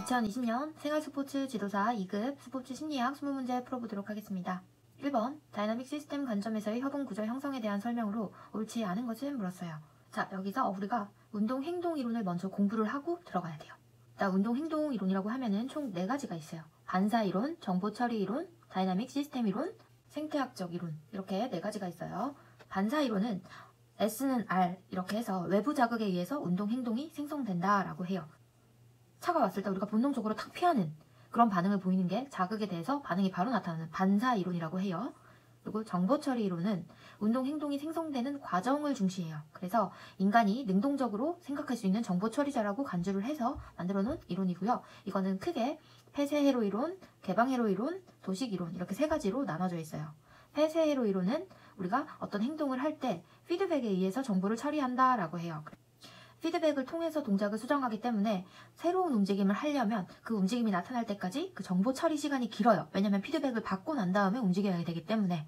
2020년 생활스포츠 지도사 2급 스포츠 심리학 20문제 풀어보도록 하겠습니다. 1번, 다이나믹 시스템 관점에서의 협응 구조 형성에 대한 설명으로 옳지 않은 것을 물었어요. 자, 여기서 우리가 운동 행동 이론을 먼저 공부를 하고 들어가야 돼요. 일단 운동 행동 이론이라고 하면은 총 4가지가 있어요. 반사 이론, 정보 처리 이론, 다이나믹 시스템 이론, 생태학적 이론, 이렇게 4가지가 있어요. 반사 이론은 S는 R 이렇게 해서 외부 자극에 의해서 운동 행동이 생성된다 라고 해요. 차가 왔을 때 우리가 본능적으로 탁 피하는 그런 반응을 보이는 게 자극에 대해서 반응이 바로 나타나는 반사 이론이라고 해요. 그리고 정보 처리 이론은 운동 행동이 생성되는 과정을 중시해요. 그래서 인간이 능동적으로 생각할 수 있는 정보 처리자라고 간주를 해서 만들어 놓은 이론이고요. 이거는 크게 폐쇄 회로 이론, 개방 회로 이론, 도식 이론 이렇게 3가지로 나눠져 있어요. 폐쇄 회로 이론은 우리가 어떤 행동을 할 때 피드백에 의해서 정보를 처리한다 라고 해요. 피드백을 통해서 동작을 수정하기 때문에 새로운 움직임을 하려면 그 움직임이 나타날 때까지 그 정보 처리 시간이 길어요. 왜냐하면 피드백을 받고 난 다음에 움직여야 되기 때문에.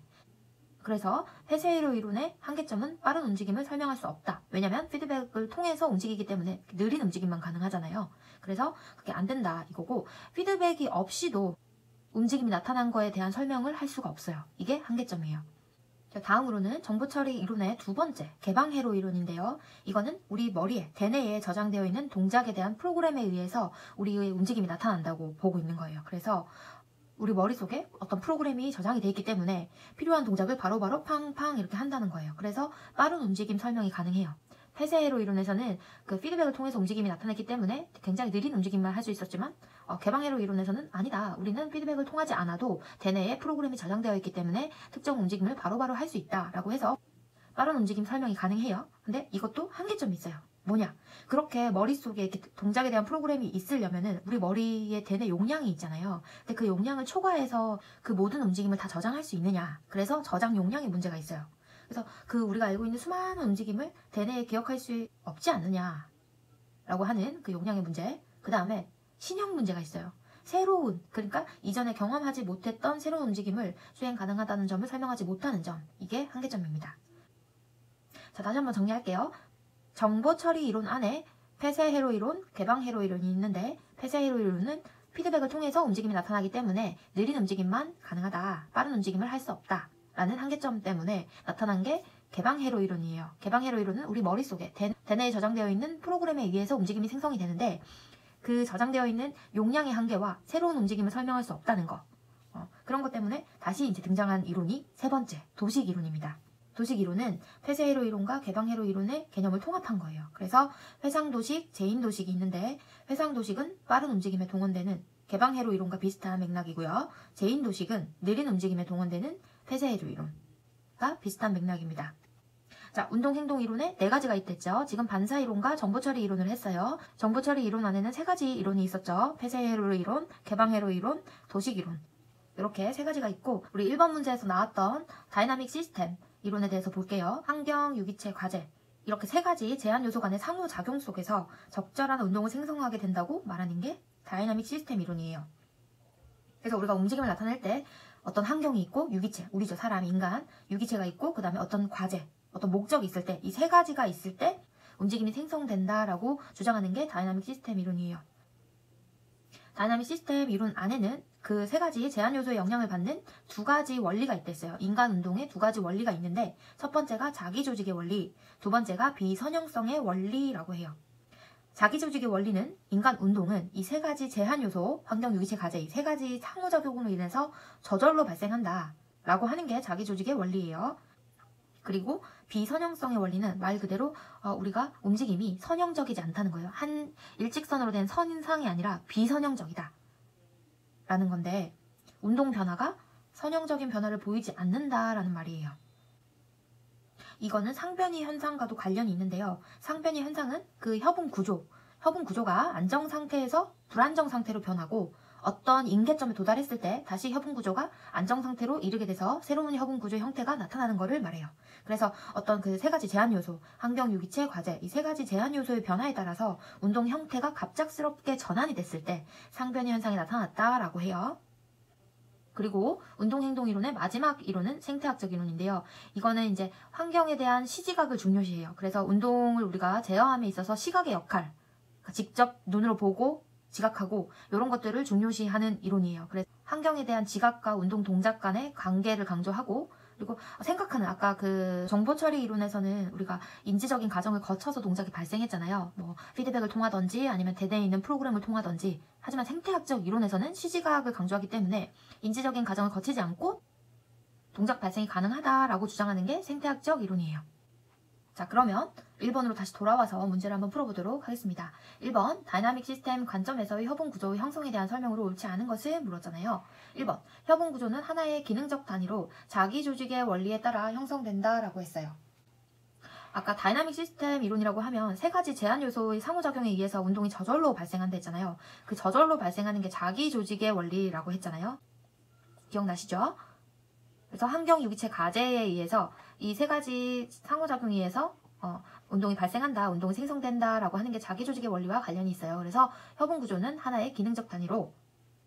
그래서 폐쇄회로 이론의 한계점은 빠른 움직임을 설명할 수 없다. 왜냐하면 피드백을 통해서 움직이기 때문에 느린 움직임만 가능하잖아요. 그래서 그게 안 된다 이거고, 피드백이 없이도 움직임이 나타난 거에 대한 설명을 할 수가 없어요. 이게 한계점이에요. 다음으로는 정보처리 이론의 2번째, 개방회로 이론인데요. 이거는 우리 머리에, 대뇌에 저장되어 있는 동작에 대한 프로그램에 의해서 우리의 움직임이 나타난다고 보고 있는 거예요. 그래서 우리 머릿속에 어떤 프로그램이 저장이 되어 있기 때문에 필요한 동작을 바로바로 팡팡 이렇게 한다는 거예요. 그래서 빠른 움직임 설명이 가능해요. 폐쇄회로 이론에서는 그 피드백을 통해서 움직임이 나타났기 때문에 굉장히 느린 움직임만 할 수 있었지만, 개방회로 이론에서는 아니다. 우리는 피드백을 통하지 않아도 대뇌에 프로그램이 저장되어 있기 때문에 특정 움직임을 바로바로 할 수 있다라고 해서 빠른 움직임 설명이 가능해요. 근데 이것도 한계점이 있어요. 뭐냐? 그렇게 머릿속에 이렇게 동작에 대한 프로그램이 있으려면은 우리 머리에 대뇌 용량이 있잖아요. 근데 그 용량을 초과해서 그 모든 움직임을 다 저장할 수 있느냐? 그래서 저장 용량에 문제가 있어요. 그래서 그 우리가 알고 있는 수많은 움직임을 대뇌에 기억할 수 없지 않느냐 라고 하는 그 용량의 문제. 그 다음에 신형 문제가 있어요. 새로운, 그러니까 이전에 경험하지 못했던 새로운 움직임을 수행 가능하다는 점을 설명하지 못하는 점, 이게 한계점입니다. 자, 다시 한번 정리할게요. 정보 처리 이론 안에 폐쇄 회로 이론, 개방 회로 이론이 있는데, 폐쇄 회로 이론은 피드백을 통해서 움직임이 나타나기 때문에 느린 움직임만 가능하다, 빠른 움직임을 할 수 없다 라는 한계점 때문에 나타난 게 개방 회로 이론이에요. 개방 회로 이론은 우리 머릿속에 대뇌에 저장되어 있는 프로그램에 의해서 움직임이 생성이 되는데, 그 저장되어 있는 용량의 한계와 새로운 움직임을 설명할 수 없다는 거, 그런 것 때문에 다시 이제 등장한 이론이 3번째, 도식 이론입니다. 도식 이론은 폐쇄 회로 이론과 개방 회로 이론의 개념을 통합한 거예요. 그래서 회상 도식, 제인 도식이 있는데, 회상 도식은 빠른 움직임에 동원되는 개방 회로 이론과 비슷한 맥락이고요. 제인 도식은 느린 움직임에 동원되는 폐쇄 회로 이론과 비슷한 맥락입니다. 자, 운동행동 이론에 4가지가 있댔죠. 지금 반사 이론과 정보처리 이론을 했어요. 정보처리 이론 안에는 3가지 이론이 있었죠. 폐쇄회로 이론, 개방회로 이론, 도식 이론. 이렇게 3가지가 있고, 우리 1번 문제에서 나왔던 다이나믹 시스템 이론에 대해서 볼게요. 환경, 유기체, 과제. 이렇게 3가지 제한 요소 간의 상호작용 속에서 적절한 운동을 생성하게 된다고 말하는 게 다이나믹 시스템 이론이에요. 그래서 우리가 움직임을 나타낼 때 어떤 환경이 있고, 유기체, 우리죠, 사람, 인간, 유기체가 있고, 그 다음에 어떤 과제, 어떤 목적이 있을 때, 이 3가지가 있을 때 움직임이 생성된다라고 주장하는 게 다이나믹 시스템 이론이에요. 다이나믹 시스템 이론 안에는 그 3가지 제한 요소의 영향을 받는 2가지 원리가 있댔어요. 인간 운동에 2가지 원리가 있는데, 첫 번째가 자기 조직의 원리, 2번째가 비선형성의 원리라고 해요. 자기 조직의 원리는 인간 운동은 이 3가지 제한 요소, 환경, 유기체, 과제, 이 3가지 상호작용으로 인해서 저절로 발생한다 라고 하는 게 자기 조직의 원리예요. 그리고 비선형성의 원리는 말 그대로 우리가 움직임이 선형적이지 않다는 거예요. 한 일직선으로 된 선상이 아니라 비선형적이다 라는 건데, 운동 변화가 선형적인 변화를 보이지 않는다라는 말이에요. 이거는 상변이 현상과도 관련이 있는데요. 상변이 현상은 그 협응 구조가 안정 상태에서 불안정 상태로 변하고, 어떤 임계점에 도달했을 때 다시 협응 구조가 안정 상태로 이르게 돼서 새로운 협응 구조 형태가 나타나는 것을 말해요. 그래서 어떤 그 3가지 제한 요소, 환경, 유기체, 과제, 이 3가지 제한 요소의 변화에 따라서 운동 형태가 갑작스럽게 전환이 됐을 때 상변이 현상이 나타났다라고 해요. 그리고 운동행동 이론의 마지막 이론은 생태학적 이론인데요. 이거는 이제 환경에 대한 시지각을 중요시해요. 그래서 운동을 우리가 제어함에 있어서 시각의 역할, 직접 눈으로 보고 지각하고 이런 것들을 중요시하는 이론이에요. 그래서 환경에 대한 지각과 운동 동작 간의 관계를 강조하고, 그리고 생각하는, 아까 그 정보 처리 이론에서는 우리가 인지적인 과정을 거쳐서 동작이 발생했잖아요. 뭐 피드백을 통하던지 아니면 대대에 있는 프로그램을 통하던지. 하지만 생태학적 이론에서는 시지각을 강조하기 때문에 인지적인 과정을 거치지 않고 동작 발생이 가능하다라고 주장하는 게 생태학적 이론이에요. 자, 그러면 1번으로 다시 돌아와서 문제를 한번 풀어보도록 하겠습니다. 1번, 다이나믹 시스템 관점에서의 협응 구조의 형성에 대한 설명으로 옳지 않은 것을 물었잖아요. 1번, 협응 구조는 하나의 기능적 단위로 자기 조직의 원리에 따라 형성된다 라고 했어요. 아까 다이나믹 시스템 이론이라고 하면 세 가지 제한 요소의 상호작용에 의해서 운동이 저절로 발생한다 했잖아요. 그 저절로 발생하는 게 자기 조직의 원리라고 했잖아요. 기억나시죠? 그래서 환경 유기체 가제에 의해서 이 세 가지 상호작용에 의해서 운동이 발생한다, 운동이 생성된다 라고 하는 게 자기 조직의 원리와 관련이 있어요. 그래서 협응 구조는 하나의 기능적 단위로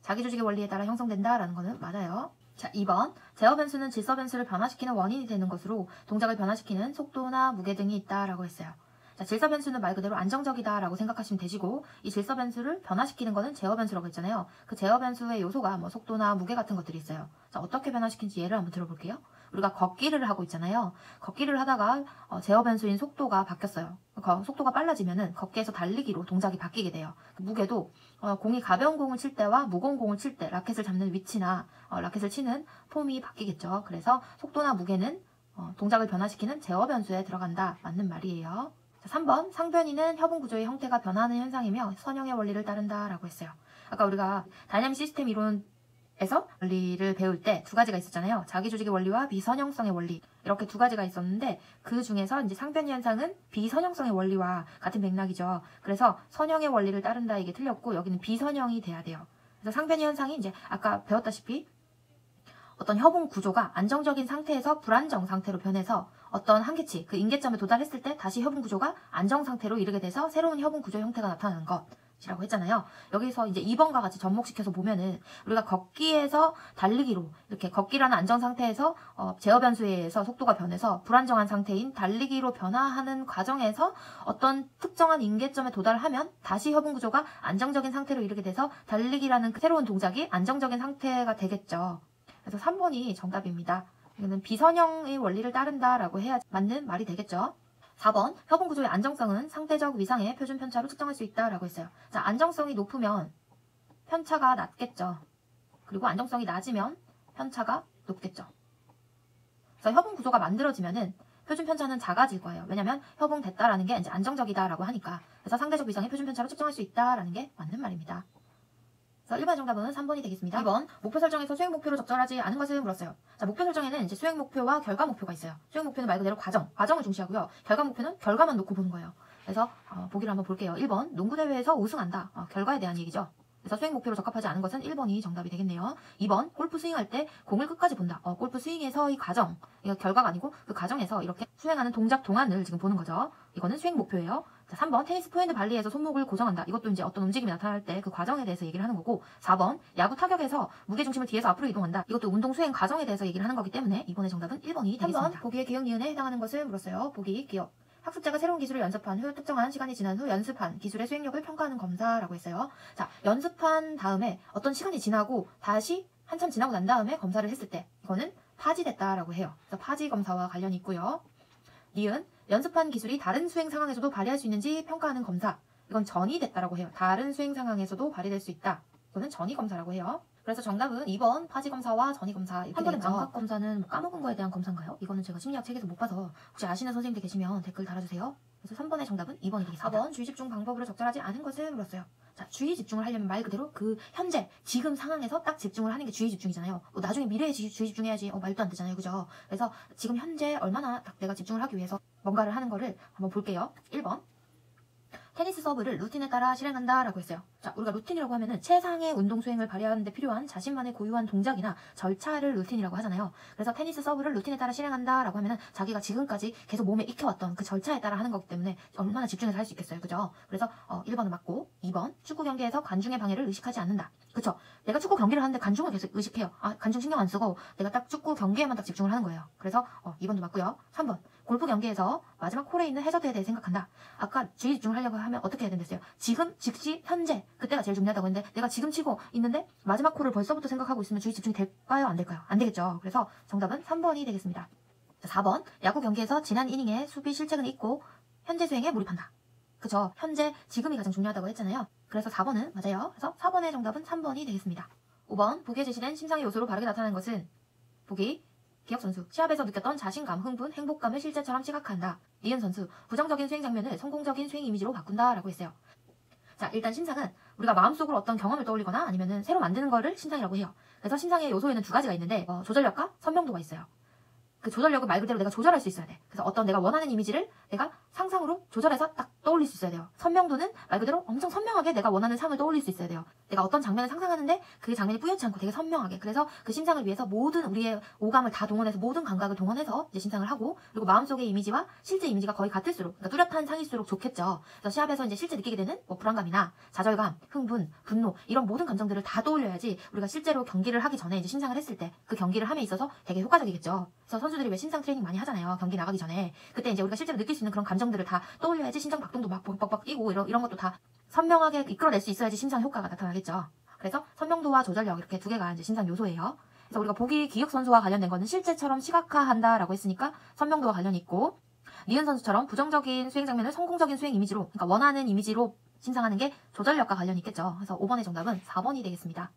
자기 조직의 원리에 따라 형성된다 라는 거는 맞아요. 자, 2번, 제어 변수는 질서 변수를 변화시키는 원인이 되는 것으로 동작을 변화시키는 속도나 무게 등이 있다라고 했어요. 자, 질서 변수는 말 그대로 안정적이다라고 생각하시면 되시고, 이 질서 변수를 변화시키는 거는 제어 변수라고 했잖아요. 그 제어 변수의 요소가 뭐 속도나 무게 같은 것들이 있어요. 자, 어떻게 변화시키는지 예를 한번 들어볼게요. 우리가 걷기를 하고 있잖아요. 걷기를 하다가 제어 변수인 속도가 바뀌었어요. 속도가 빨라지면은 걷기에서 달리기로 동작이 바뀌게 돼요. 무게도 공이 가벼운 공을 칠 때와 무거운 공을 칠 때 라켓을 잡는 위치나 라켓을 치는 폼이 바뀌겠죠. 그래서 속도나 무게는 동작을 변화시키는 제어 변수에 들어간다. 맞는 말이에요. 3번, 상변이는 협응 구조의 형태가 변하는 현상이며 선형의 원리를 따른다 라고 했어요. 아까 우리가 다이나믹 시스템 이론에서 원리를 배울 때 두 가지가 있었잖아요. 자기 조직의 원리와 비선형성의 원리, 이렇게 두 가지가 있었는데 그 중에서 이제 상변 현상은 비선형성의 원리와 같은 맥락이죠. 그래서 선형의 원리를 따른다, 이게 틀렸고 여기는 비선형이 돼야 돼요. 그래서 상변 현상이 이제 아까 배웠다시피 어떤 협응 구조가 안정적인 상태에서 불안정 상태로 변해서 어떤 한계치, 그 임계점에 도달했을 때 다시 협응 구조가 안정 상태로 이르게 돼서 새로운 협응 구조 형태가 나타나는 것이라고 했잖아요. 여기서 이제 2번과 같이 접목시켜서 보면은 우리가 걷기에서 달리기로, 이렇게 걷기라는 안정 상태에서 제어 변수에 의해서 속도가 변해서 불안정한 상태인 달리기로 변화하는 과정에서 어떤 특정한 임계점에 도달하면 다시 협응 구조가 안정적인 상태로 이르게 돼서 달리기라는 그 새로운 동작이 안정적인 상태가 되겠죠. 그래서 3번이 정답입니다. 이거는 비선형의 원리를 따른다라고 해야 맞는 말이 되겠죠. 4번, 협응 구조의 안정성은 상대적 위상의 표준 편차로 측정할 수 있다라고 했어요. 자, 안정성이 높으면 편차가 낮겠죠. 그리고 안정성이 낮으면 편차가 높겠죠. 그래서 협응 구조가 만들어지면은 표준 편차는 작아질 거예요. 왜냐면 협응됐다라는 게 이제 안정적이다라고 하니까. 그래서 상대적 위상의 표준 편차로 측정할 수 있다라는 게 맞는 말입니다. 그래서 1번 정답은 3번이 되겠습니다. 2번, 목표 설정에서 수행 목표로 적절하지 않은 것을 물었어요. 자, 목표 설정에는 이제 수행 목표와 결과 목표가 있어요. 수행 목표는 말 그대로 과정을 중시하고요. 결과 목표는 결과만 놓고 보는 거예요. 그래서 보기를 한번 볼게요. 1번, 농구대회에서 우승한다. 결과에 대한 얘기죠. 그래서 수행 목표로 적합하지 않은 것은 1번이 정답이 되겠네요. 2번, 골프 스윙할 때 공을 끝까지 본다. 골프 스윙에서의 과정, 이거 결과가 아니고 그 과정에서 이렇게 수행하는 동작 동안을 지금 보는 거죠. 이거는 수행 목표예요. 자, 3번, 테니스 포핸드 발리에서 손목을 고정한다. 이것도 이제 어떤 움직임이 나타날 때 그 과정에 대해서 얘기를 하는 거고, 4번, 야구 타격에서 무게중심을 뒤에서 앞으로 이동한다. 이것도 운동 수행 과정에 대해서 얘기를 하는 거기 때문에 이번의 정답은 1번이 되겠습니다. 3번, 보기의 기억 니은에 해당하는 것을 물었어요. 보기, 기억. 학습자가 새로운 기술을 연습한 후 특정한 시간이 지난 후 연습한 기술의 수행력을 평가하는 검사라고 했어요. 자, 연습한 다음에 어떤 시간이 지나고 다시 한참 지나고 난 다음에 검사를 했을 때 이거는 파지됐다라고 해요. 그래서 파지 검사와 관련이 있고요. 니은, 연습한 기술이 다른 수행 상황에서도 발휘할 수 있는지 평가하는 검사. 이건 전이 됐다라고 해요. 다른 수행 상황에서도 발휘될 수 있다. 이거는 전이 검사라고 해요. 그래서 정답은 2번 파지 검사와 전이 검사. 한 번에 망각 검사는 뭐 까먹은 거에 대한 검사인가요? 이거는 제가 심리학 책에서 못 봐서 혹시 아시는 선생님들 계시면 댓글 달아주세요. 그래서 3번의 정답은 2번이 되겠습니다. 4번 주의 집중 방법으로 적절하지 않은 것을 물었어요. 자, 주의 집중을 하려면 말 그대로 그 현재 지금 상황에서 딱 집중을 하는 게 주의 집중이잖아요. 나중에 미래에 주의 집중해야지 말도 안 되잖아요. 그죠? 그래서 지금 현재 얼마나 딱 내가 집중을 하기 위해서 뭔가를 하는 거를 한번 볼게요. 1번, 테니스 서브를 루틴에 따라 실행한다 라고 했어요. 자, 우리가 루틴이라고 하면은 최상의 운동 수행을 발휘하는 데 필요한 자신만의 고유한 동작이나 절차를 루틴이라고 하잖아요. 그래서 테니스 서브를 루틴에 따라 실행한다 라고 하면은 자기가 지금까지 계속 몸에 익혀왔던 그 절차에 따라 하는 거기 때문에 얼마나 집중해서 할 수 있겠어요. 그죠? 그래서 1번은 맞고, 2번, 축구 경기에서 관중의 방해를 의식하지 않는다. 그쵸? 내가 축구 경기를 하는데 관중을 계속 의식해요. 관중 신경 안 쓰고 내가 딱 축구 경기에만 딱 집중을 하는 거예요. 그래서 2번도 맞고요. 3번, 골프 경기에서 마지막 홀에 있는 해저드에 대해 생각한다. 아까 주의 집중을 하려고 하면 어떻게 해야 된댔어요? 지금, 즉시, 현재. 그때가 제일 중요하다고 했는데 내가 지금 치고 있는데 마지막 홀을 벌써부터 생각하고 있으면 주의 집중이 될까요? 안 될까요? 안 되겠죠. 그래서 정답은 3번이 되겠습니다. 자, 4번. 야구 경기에서 지난 이닝의 수비 실책은 잊고 현재 수행에 몰입한다. 그죠? 현재, 지금이 가장 중요하다고 했잖아요. 그래서 4번은 맞아요. 그래서 4번의 정답은 3번이 되겠습니다. 5번. 보기에 제시된 심상의 요소로 바르게 나타나는 것은 보기. 기혁 선수, 시합에서 느꼈던 자신감, 흥분, 행복감을 실제처럼 시각화한다. 니은 선수, 부정적인 수행 장면을 성공적인 수행 이미지로 바꾼다 라고 했어요. 자, 일단 심상은 우리가 마음속으로 어떤 경험을 떠올리거나 아니면 새로 만드는 거를 심상이라고 해요. 그래서 심상의 요소에는 두 가지가 있는데 조절력과 선명도가 있어요. 그 조절력을 말 그대로 내가 조절할 수 있어야 돼. 그래서 어떤 내가 원하는 이미지를 내가 상상으로 조절해서 딱 떠올릴 수 있어야 돼요. 선명도는 말 그대로 엄청 선명하게 내가 원하는 상을 떠올릴 수 있어야 돼요. 내가 어떤 장면을 상상하는데 그 장면이 뿌옇지 않고 되게 선명하게. 그래서 그 심상을 위해서 모든 우리의 오감을 다 동원해서 모든 감각을 동원해서 이제 심상을 하고, 그리고 마음속의 이미지와 실제 이미지가 거의 같을수록, 그러니까 뚜렷한 상일수록 좋겠죠. 그래서 시합에서 이제 실제 느끼게 되는 뭐 불안감이나 좌절감, 흥분, 분노 이런 모든 감정들을 다 떠올려야지 우리가 실제로 경기를 하기 전에 이제 심상을 했을 때 그 경기를 함에 있어서 되게 효과적이겠죠. 그래서 선수들이 왜 심상 트레이닝 많이 하잖아요. 경기 나가기 전에. 그때 이제 우리가 실제로 느낄 수 있는 그런 감정들을 다 떠올려야지 심장 박동도 막 빡빡 뛰고 이런 것도 다 선명하게 이끌어낼 수 있어야지 심상 효과가 나타나겠죠. 그래서 선명도와 조절력 이렇게 두 개가 이제 심상 요소예요. 그래서 우리가 보기 기억 선수와 관련된 거는 실제처럼 시각화한다라고 했으니까 선명도와 관련이 있고, 니은 선수처럼 부정적인 수행 장면을 성공적인 수행 이미지로, 그러니까 원하는 이미지로 심상하는 게 조절력과 관련이 있겠죠. 그래서 5번의 정답은 4번이 되겠습니다.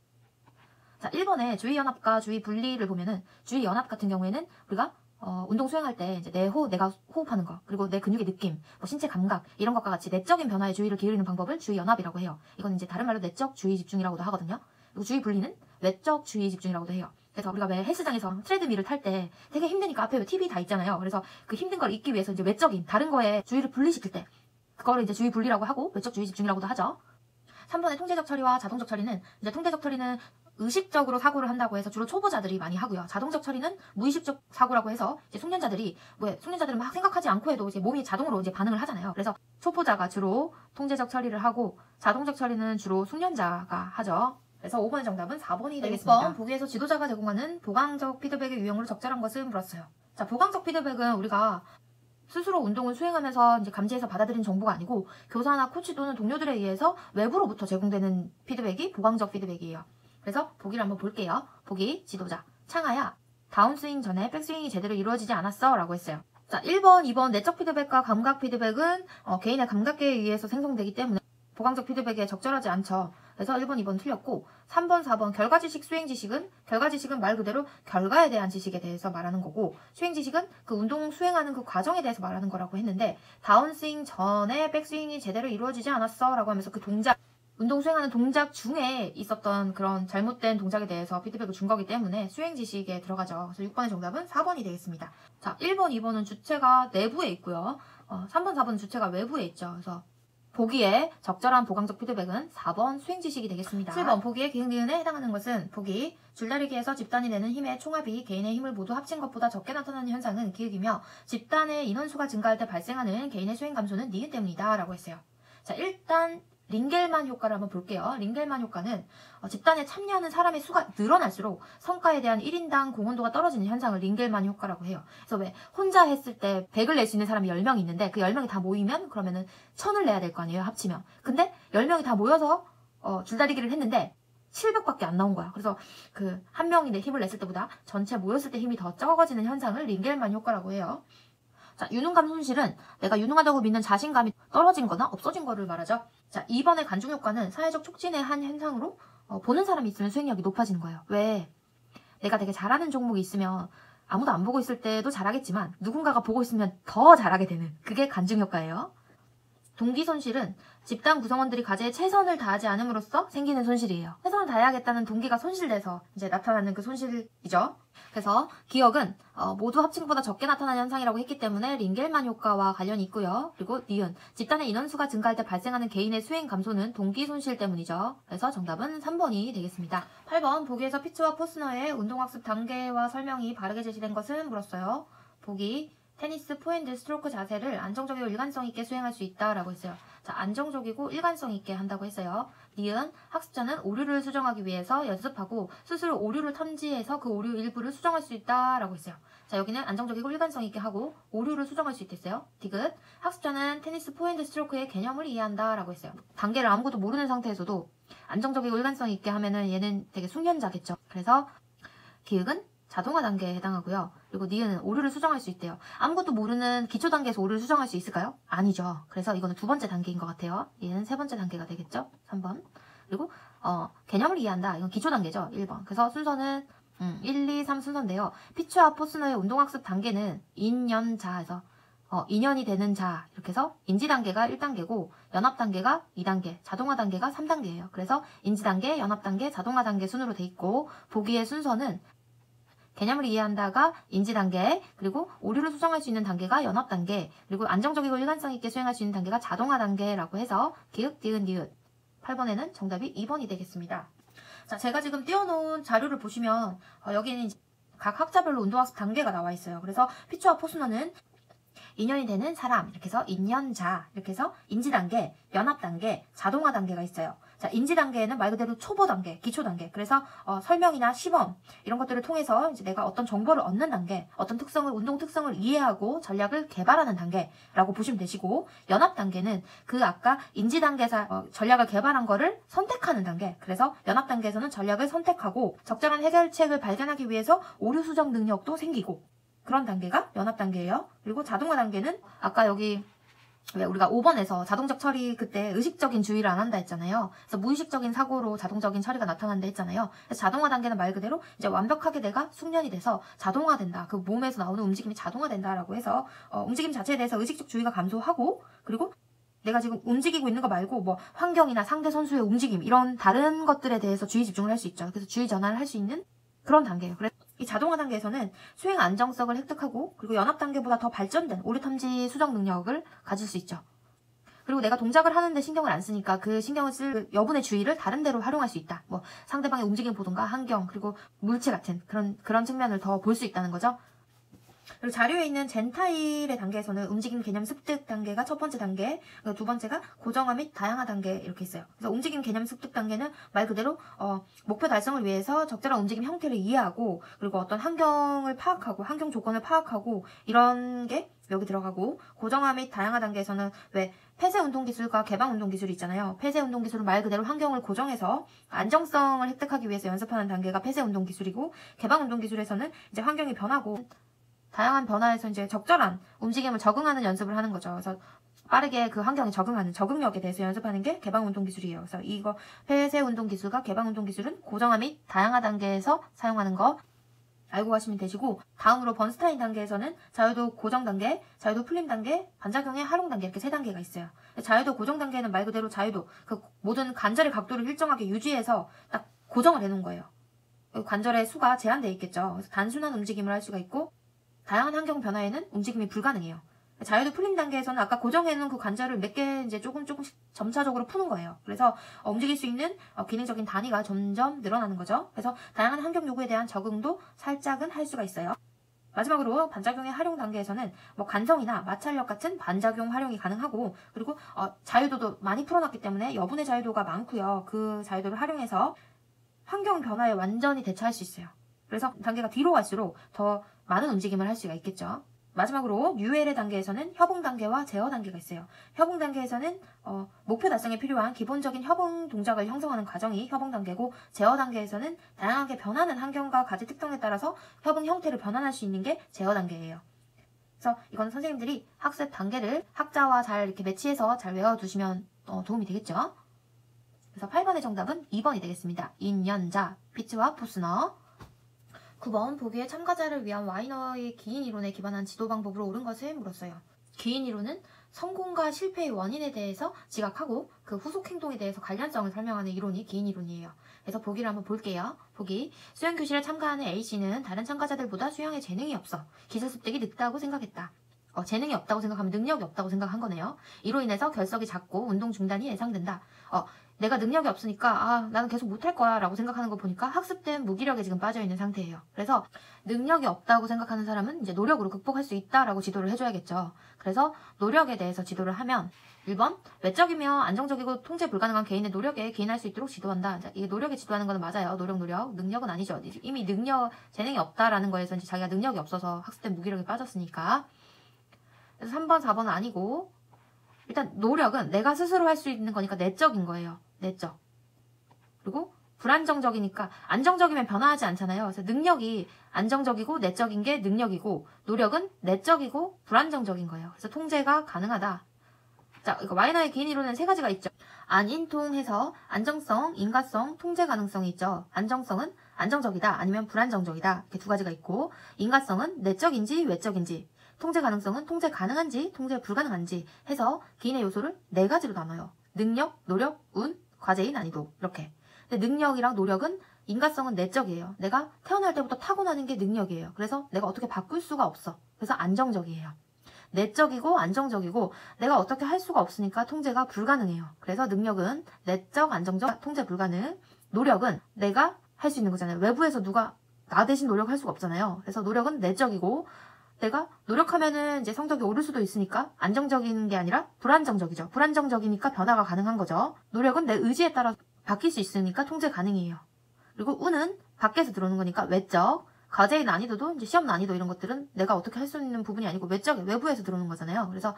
자, 1번에 주의연합과 주의분리를 보면은 주의연합 같은 경우에는 우리가 운동 수행할 때 이제 내가 호흡하는 거, 그리고 내 근육의 느낌, 뭐 신체 감각 이런 것과 같이 내적인 변화에 주의를 기울이는 방법을 주의연합이라고 해요. 이건 이제 다른 말로 내적 주의 집중이라고도 하거든요. 그리고 주의분리는 외적 주의 집중이라고도 해요. 그래서 우리가 왜 헬스장에서 트레드밀을 탈 때 되게 힘드니까 앞에 왜 TV 다 있잖아요. 그래서 그 힘든 걸 잊기 위해서 이제 외적인 다른 거에 주의를 분리시킬 때 그거를 이제 주의 분리라고 하고 외적 주의 집중이라고도 하죠. 3번의 통제적 처리와 자동적 처리는, 이제 통제적 처리는 의식적으로 사고를 한다고 해서 주로 초보자들이 많이 하고요. 자동적 처리는 무의식적 사고라고 해서 이제 숙련자들은 막 생각하지 않고 해도 이제 몸이 자동으로 이제 반응을 하잖아요. 그래서 초보자가 주로 통제적 처리를 하고 자동적 처리는 주로 숙련자가 하죠. 그래서 5번의 정답은 4번이 되겠습니다. 6번, 보기에서 지도자가 제공하는 보강적 피드백의 유형으로 적절한 것을 물었어요. 자, 보강적 피드백은 우리가 스스로 운동을 수행하면서 이제 감지해서 받아들인 정보가 아니고 교사나 코치 또는 동료들에 의해서 외부로부터 제공되는 피드백이 보강적 피드백이에요. 그래서 보기를 한번 볼게요. 보기, 지도자. 창아야, 다운스윙 전에 백스윙이 제대로 이루어지지 않았어 라고 했어요. 자, 1번, 2번 내적 피드백과 감각 피드백은 개인의 감각계에 의해서 생성되기 때문에 보강적 피드백에 적절하지 않죠. 그래서 1번, 2번 틀렸고 3번, 4번 결과지식, 수행지식은, 결과지식은 말 그대로 결과에 대한 지식에 대해서 말하는 거고, 수행지식은 그 운동 수행하는 그 과정에 대해서 말하는 거라고 했는데, 다운스윙 전에 백스윙이 제대로 이루어지지 않았어 라고 하면서 그 동작, 운동 수행하는 동작 중에 있었던 그런 잘못된 동작에 대해서 피드백을 준 거기 때문에 수행 지식에 들어가죠. 그래서 6번의 정답은 4번이 되겠습니다. 자, 1번, 2번은 주체가 내부에 있고요. 3번, 4번은 주체가 외부에 있죠. 그래서 보기에 적절한 보강적 피드백은 4번 수행 지식이 되겠습니다. 7번, 보기의 기흥, 니은에 해당하는 것은 보기, 줄다리기에서 집단이 내는 힘의 총합이 개인의 힘을 모두 합친 것보다 적게 나타나는 현상은 기흑이며 집단의 인원수가 증가할 때 발생하는 개인의 수행 감소는 니은 때문이다 라고 했어요. 자, 일단 링겔만 효과를 한번 볼게요. 링겔만 효과는 집단에 참여하는 사람의 수가 늘어날수록 성과에 대한 1인당 공헌도가 떨어지는 현상을 링겔만 효과라고 해요. 그래서 왜 혼자 했을 때 100을 낼 수 있는 사람이 10명이 있는데 그 10명이 다 모이면 그러면은 1000을 내야 될 거 아니에요, 합치면. 근데 10명이 다 모여서 줄다리기를 했는데 700밖에 안 나온 거야. 그래서 그 한 명이 내 힘을 냈을 때보다 전체 모였을 때 힘이 더 적어지는 현상을 링겔만 효과라고 해요. 자, 유능감 손실은 내가 유능하다고 믿는 자신감이 떨어진 거나 없어진 거를 말하죠. 자, 2번의 간중 효과는 사회적 촉진의 한 현상으로 보는 사람이 있으면 수행력이 높아지는 거예요. 왜? 내가 되게 잘하는 종목이 있으면 아무도 안 보고 있을 때도 잘하겠지만 누군가가 보고 있으면 더 잘하게 되는, 그게 간중 효과예요. 동기 손실은 집단 구성원들이 과제에 최선을 다하지 않음으로써 생기는 손실이에요. 최선을 다해야겠다는 동기가 손실돼서 이제 나타나는 그 손실이죠. 그래서 기억은 모두 합친 것보다 적게 나타나는 현상이라고 했기 때문에 링겔만 효과와 관련이 있고요. 그리고 니은, 집단의 인원수가 증가할 때 발생하는 개인의 수행 감소는 동기 손실 때문이죠. 그래서 정답은 3번이 되겠습니다. 8번, 보기에서 피츠와 포스너의 운동학습 단계와 설명이 바르게 제시된 것은 물었어요. 보기, 테니스 포핸드 스트로크 자세를 안정적이고 일관성 있게 수행할 수 있다라고 했어요. 자, 자, 안정적이고 일관성 있게 한다고 했어요. 니은 학습자는 오류를 수정하기 위해서 연습하고 스스로 오류를 탐지해서 그 오류 일부를 수정할 수 있다라고 했어요. 자, 여기는 안정적이고 일관성 있게 하고 오류를 수정할 수 있겠어요. 디귿 학습자는 테니스 포핸드 스트로크의 개념을 이해한다라고 했어요. 단계를 아무것도 모르는 상태에서도 안정적이고 일관성 있게 하면은 얘는 되게 숙련자겠죠. 그래서 기획은 자동화 단계에 해당하고요. 그리고 니은은 오류를 수정할 수 있대요. 아무것도 모르는 기초 단계에서 오류를 수정할 수 있을까요? 아니죠. 그래서 이거는 두 번째 단계인 것 같아요. 얘는 세 번째 단계가 되겠죠. 3번. 그리고 개념을 이해한다. 이건 기초 단계죠. 1번. 그래서 순서는 1, 2, 3 순서인데요. 피츠와 포스너의 운동학습 단계는 인연자에서 2년이 되는 자 이렇게 해서 인지 단계가 1단계고 연합 단계가 2단계, 자동화 단계가 3단계예요. 그래서 인지 단계, 연합 단계, 자동화 단계 순으로 돼 있고 보기의 순서는 개념을 이해한다가 인지 단계, 그리고 오류를 수정할 수 있는 단계가 연합 단계, 그리고 안정적이고 일관성 있게 수행할 수 있는 단계가 자동화 단계라고 해서 기읍, 디귿, 니읒 8번에는 정답이 2번이 되겠습니다. 자, 제가 지금 띄워놓은 자료를 보시면 여기는 각 학자별로 운동학습 단계가 나와 있어요. 그래서 피츠와 포스너는 인연이 되는 사람 이렇게 해서 인연자 이렇게 해서 인지 단계, 연합 단계, 자동화 단계가 있어요. 자, 인지 단계에는 말 그대로 초보 단계, 기초 단계. 그래서 설명이나 시범 이런 것들을 통해서 이제 내가 어떤 정보를 얻는 단계, 어떤 특성을 운동 특성을 이해하고 전략을 개발하는 단계라고 보시면 되시고 연합 단계는 그 아까 인지 단계에서 전략을 개발한 거를 선택하는 단계. 그래서 연합 단계에서는 전략을 선택하고 적절한 해결책을 발견하기 위해서 오류 수정 능력도 생기고 그런 단계가 연합 단계예요. 그리고 자동화 단계는 아까 여기 왜 우리가 5번에서 자동적 처리 그때 의식적인 주의를 안 한다 했잖아요. 그래서 무의식적인 사고로 자동적인 처리가 나타난다 했잖아요. 그래서 자동화 단계는 말 그대로 이제 완벽하게 내가 숙련이 돼서 자동화된다. 그 몸에서 나오는 움직임이 자동화된다라고 해서 움직임 자체에 대해서 의식적 주의가 감소하고 그리고 내가 지금 움직이고 있는 거 말고 뭐 환경이나 상대 선수의 움직임 이런 다른 것들에 대해서 주의 집중을 할 수 있죠. 그래서 주의 전환을 할 수 있는 그런 단계예요. 그래서 이 자동화 단계에서는 수행 안정성을 획득하고 그리고 연합 단계보다 더 발전된 오류 탐지 수정 능력을 가질 수 있죠. 그리고 내가 동작을 하는데 신경을 안 쓰니까 그 신경을 쓸 여분의 주의를 다른 데로 활용할 수 있다. 뭐 상대방의 움직임 보던가 환경 그리고 물체 같은 그런 측면을 더 볼 수 있다는 거죠. 그리고 자료에 있는 젠타일의 단계에서는 움직임 개념 습득 단계가 첫 번째 단계, 두 번째가 고정화 및 다양화 단계 이렇게 있어요. 그래서 움직임 개념 습득 단계는 말 그대로 목표 달성을 위해서 적절한 움직임 형태를 이해하고 그리고 어떤 환경을 파악하고 환경 조건을 파악하고 이런 게 여기 들어가고 고정화 및 다양화 단계에서는 왜 폐쇄 운동 기술과 개방 운동 기술이 있잖아요. 폐쇄 운동 기술은 말 그대로 환경을 고정해서 안정성을 획득하기 위해서 연습하는 단계가 폐쇄 운동 기술이고 개방 운동 기술에서는 이제 환경이 변하고 다양한 변화에서 이제 적절한 움직임을 적응하는 연습을 하는 거죠. 그래서 빠르게 그 환경에 적응하는 적응력에 대해서 연습하는 게 개방 운동 기술이에요. 그래서 이거 폐쇄 운동 기술과 개방 운동 기술은 고정화 및 다양화 단계에서 사용하는 거 알고 가시면 되시고 다음으로 번스타인 단계에서는 자유도 고정 단계, 자유도 풀림 단계, 반작용의 활용 단계 이렇게 세 단계가 있어요. 자유도 고정 단계는 말 그대로 자유도 그 모든 관절의 각도를 일정하게 유지해서 딱 고정을 해놓은 거예요. 관절의 수가 제한되어 있겠죠. 그래서 단순한 움직임을 할 수가 있고 다양한 환경 변화에는 움직임이 불가능해요. 자유도 풀림 단계에서는 아까 고정해놓은 그 관절을 몇 개 이제 조금씩 점차적으로 푸는 거예요. 그래서 움직일 수 있는 기능적인 단위가 점점 늘어나는 거죠. 그래서 다양한 환경 요구에 대한 적응도 살짝은 할 수가 있어요. 마지막으로 반작용의 활용 단계에서는 뭐 간성이나 마찰력 같은 반작용 활용이 가능하고 그리고 자유도도 많이 풀어놨기 때문에 여분의 자유도가 많고요. 그 자유도를 활용해서 환경 변화에 완전히 대처할 수 있어요. 그래서 단계가 뒤로 갈수록 더 많은 움직임을 할 수가 있겠죠. 마지막으로 UL의 단계에서는 협응 단계와 제어 단계가 있어요. 협응 단계에서는 목표 달성에 필요한 기본적인 협응 동작을 형성하는 과정이 협응 단계고 제어 단계에서는 다양하게 변하는 환경과 가지 특성에 따라서 협응 형태를 변환할 수 있는 게 제어 단계예요. 그래서 이건 선생님들이 학습 단계를 학자와 잘 이렇게 매치해서 잘 외워두시면 도움이 되겠죠. 그래서 8번의 정답은 2번이 되겠습니다. 인연자, 피츠와 포스너. 9번 보기에 참가자를 위한 와이너의 기인 이론에 기반한 지도 방법으로 옳은 것을 물었어요. 기인 이론은 성공과 실패의 원인에 대해서 지각하고 그 후속 행동에 대해서 관련성을 설명하는 이론이 기인 이론이에요. 그래서 보기를 한번 볼게요. 보기. 수영 교실에 참가하는 A씨는 다른 참가자들보다 수영에 재능이 없어 기술 습득이 늦다고 생각했다. 재능이 없다고 생각하면 능력이 없다고 생각한 거네요. 이로 인해서 결석이 잦고 운동 중단이 예상된다. 내가 능력이 없으니까 나는 계속 못할 거야 라고 생각하는 거 보니까 학습된 무기력에 지금 빠져있는 상태예요. 그래서 능력이 없다고 생각하는 사람은 이제 노력으로 극복할 수 있다라고 지도를 해줘야겠죠. 그래서 노력에 대해서 지도를 하면 1번 외적이며 안정적이고 통제 불가능한 개인의 노력에 기인할 수 있도록 지도한다. 자, 이게 노력에 지도하는 거는 맞아요. 노력. 능력은 아니죠. 이미 재능이 없다라는 거에서 이제 자기가 능력이 없어서 학습된 무기력에 빠졌으니까. 그래서 3번, 4번은 아니고 일단 노력은 내가 스스로 할 수 있는 거니까 내적인 거예요. 내적. 그리고 불안정적이니까 안정적이면 변화하지 않잖아요. 그래서 능력이 안정적이고 내적인 게 능력이고 노력은 내적이고 불안정적인 거예요. 그래서 통제가 가능하다. 자, 이거 와이너의 기인 이론은 세 가지가 있죠. 안인통해서 안정성, 인가성, 통제 가능성이 있죠. 안정성은 안정적이다 아니면 불안정적이다 이렇게 두 가지가 있고 인가성은 내적인지 외적인지 통제 가능성은 통제 가능한지 통제 불가능한지 해서 기인의 요소를 네 가지로 나눠요. 능력, 노력, 운, 과제의 난이도 이렇게. 근데 능력이랑 노력은 인가성은 내적이에요. 내가 태어날 때부터 타고나는 게 능력이에요. 그래서 내가 어떻게 바꿀 수가 없어. 그래서 안정적이에요. 내적이고 안정적이고 내가 어떻게 할 수가 없으니까 통제가 불가능해요. 그래서 능력은 내적, 안정적, 통제 불가능. 노력은 내가 할 수 있는 거잖아요. 외부에서 누가 나 대신 노력할 수가 없잖아요. 그래서 노력은 내적이고 내가 노력하면은 이제 성적이 오를 수도 있으니까 안정적인 게 아니라 불안정적이죠. 불안정적이니까 변화가 가능한 거죠. 노력은 내 의지에 따라 바뀔 수 있으니까 통제 가능해요. 그리고 운은 밖에서 들어오는 거니까 외적. 과제의 난이도도 이제 시험 난이도 이런 것들은 내가 어떻게 할 수 있는 부분이 아니고 외부에서 들어오는 거잖아요. 그래서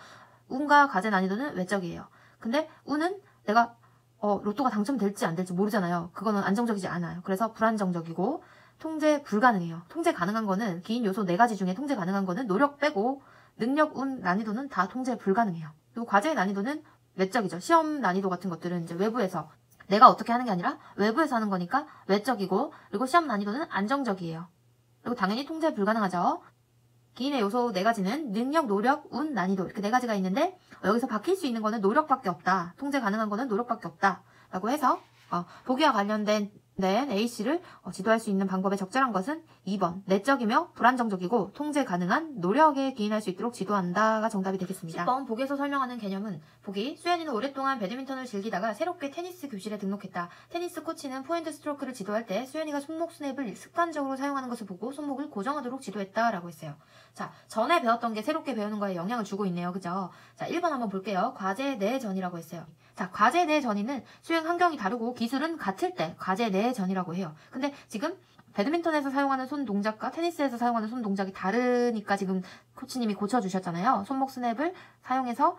운과 과제 난이도는 외적이에요. 근데 운은 내가 로또가 당첨될지 안 될지 모르잖아요. 그거는 안정적이지 않아요. 그래서 불안정적이고 통제 불가능해요. 통제 가능한 거는 기인 요소 4가지 중에 통제 가능한 거는 노력 빼고 능력, 운, 난이도는 다 통제 불가능해요. 그리고 과제의 난이도는 외적이죠. 시험 난이도 같은 것들은 이제 외부에서 내가 어떻게 하는 게 아니라 외부에서 하는 거니까 외적이고 그리고 시험 난이도는 안정적이에요. 그리고 당연히 통제 불가능하죠. 기인의 요소 4가지는 능력, 노력, 운, 난이도 이렇게 4가지가 있는데 여기서 바뀔 수 있는 거는 노력밖에 없다. 통제 가능한 거는 노력밖에 없다. 라고 해서 보기와 관련된 A씨를 지도할 수 있는 방법의 적절한 것은 2번 내적이며 불안정적이고 통제 가능한 노력에 기인할 수 있도록 지도한다가 정답이 되겠습니다. 10번 보기에서 설명하는 개념은 보기 수연이는 오랫동안 배드민턴을 즐기다가 새롭게 테니스 교실에 등록했다. 테니스 코치는 포핸드 스트로크를 지도할 때 수연이가 손목 스냅을 습관적으로 사용하는 것을 보고 손목을 고정하도록 지도했다라고 했어요. 자, 전에 배웠던 게 새롭게 배우는 거에 영향을 주고 있네요. 그죠? 자, 1번 한번 볼게요. 과제 내전이라고 했어요. 자, 과제 내전이는 수행 환경이 다르고 기술은 같을 때 과제 내전이라고 해요. 근데 지금 배드민턴에서 사용하는 손 동작과 테니스에서 사용하는 손 동작이 다르니까 지금 코치님이 고쳐주셨잖아요. 손목 스냅을 사용해서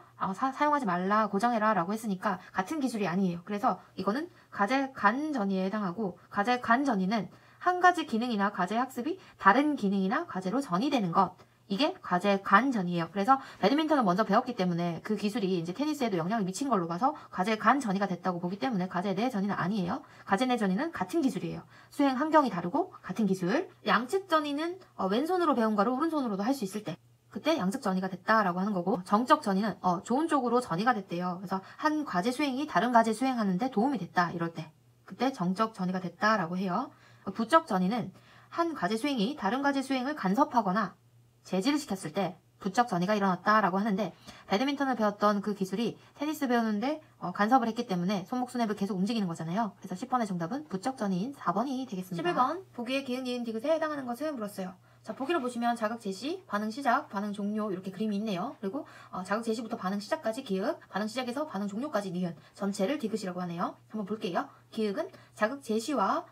사용하지 말라, 고정해라 라고 했으니까 같은 기술이 아니에요. 그래서 이거는 과제 간전이에 해당하고 과제 간전이는 한 가지 기능이나 과제 학습이 다른 기능이나 과제로 전이되는 것. 이게 과제 간전이에요. 그래서 배드민턴을 먼저 배웠기 때문에 그 기술이 이제 테니스에도 영향을 미친 걸로 봐서 과제 간전이가 됐다고 보기 때문에 과제 내전이는 아니에요. 과제 내전이는 같은 기술이에요. 수행 환경이 다르고 같은 기술. 양측 전이는 왼손으로 배운 거를 오른손으로도 할 수 있을 때 그때 양측 전이가 됐다라고 하는 거고 정적 전이는 좋은 쪽으로 전이가 됐대요. 그래서 한 과제 수행이 다른 과제 수행하는데 도움이 됐다 이럴 때 그때 정적 전이가 됐다라고 해요. 부적 전이는 한 과제 수행이 다른 과제 수행을 간섭하거나 제지를 시켰을 때 부적 전이가 일어났다라고 하는데 배드민턴을 배웠던 그 기술이 테니스 배우는데 간섭을 했기 때문에 손목 스냅을 계속 움직이는 거잖아요. 그래서 10번의 정답은 부적 전이인 4번이 되겠습니다. 11번 보기에 기은, 이은, 디귿에 해당하는 것을 물었어요. 자, 보기를 보시면 자극 제시, 반응 시작, 반응 종료 이렇게 그림이 있네요. 그리고 자극 제시부터 반응 시작까지 기읍, 반응 시작에서 반응 종료까지 니은 전체를 디귿이라고 하네요. 한번 볼게요. 기읍은 자극 제시와